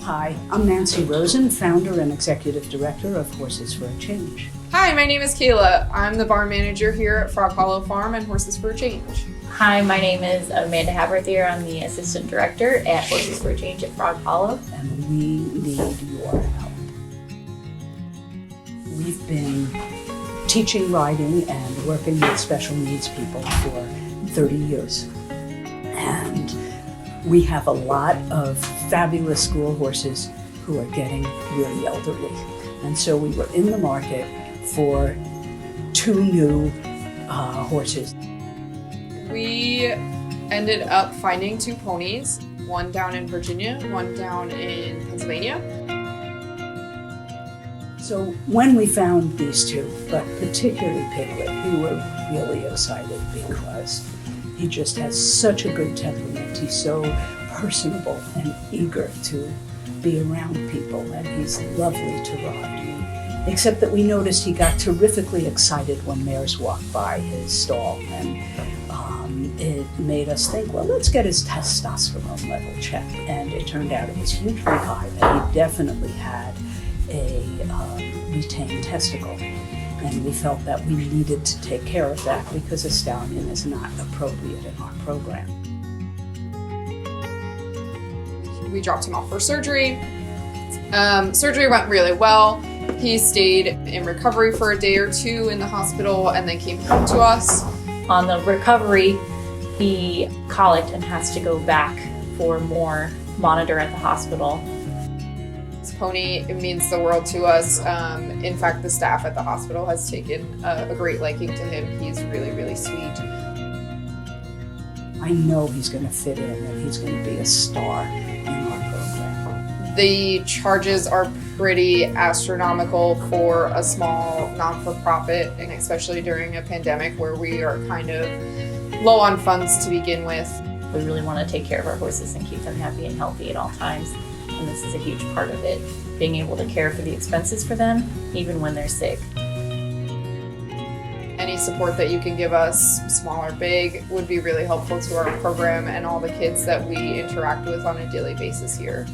Hi, I'm Nancy Rosen, founder and executive director of Horses for a Change. Hi, my name is Kayla. I'm the barn manager here at Frog Hollow Farm and Horses for a Change. Hi, my name is Amanda Haberthier. I'm the assistant director at Horses for a Change at Frog Hollow. And we need your help. We've been teaching riding and working with special needs people for 30 years. And we have a lot of fabulous school horses who are getting really elderly. And so we were in the market for 2 new horses. We ended up finding 2 ponies, one down in Virginia, one down in Pennsylvania. So when we found these 2, but particularly Piglet, we were really excited because he just has such a good temperament. He's so personable and eager to be around people, and he's lovely to ride. Except that we noticed he got terrifically excited when mares walked by his stall, and it made us think, well, let's get his testosterone level checked. And it turned out it was hugely high, that he definitely had a retained testicle. And we felt that we needed to take care of that because a stallion is not appropriate in our program. We dropped him off for surgery. Surgery went really well. He stayed in recovery for a day or 2 in the hospital and then came home to us. On the recovery, he colicked and has to go back for more monitor at the hospital. This pony, it means the world to us. In fact, the staff at the hospital has taken a great liking to him. He's really, really sweet. I know he's going to fit in and he's going to be a star in our program. The charges are pretty astronomical for a small non-for-profit, and especially during a pandemic where we are kind of low on funds to begin with. We really want to take care of our horses and keep them happy and healthy at all times. And this is a huge part of it, being able to care for the expenses for them, even when they're sick. Any support that you can give us, small or big, would be really helpful to our program and all the kids that we interact with on a daily basis here.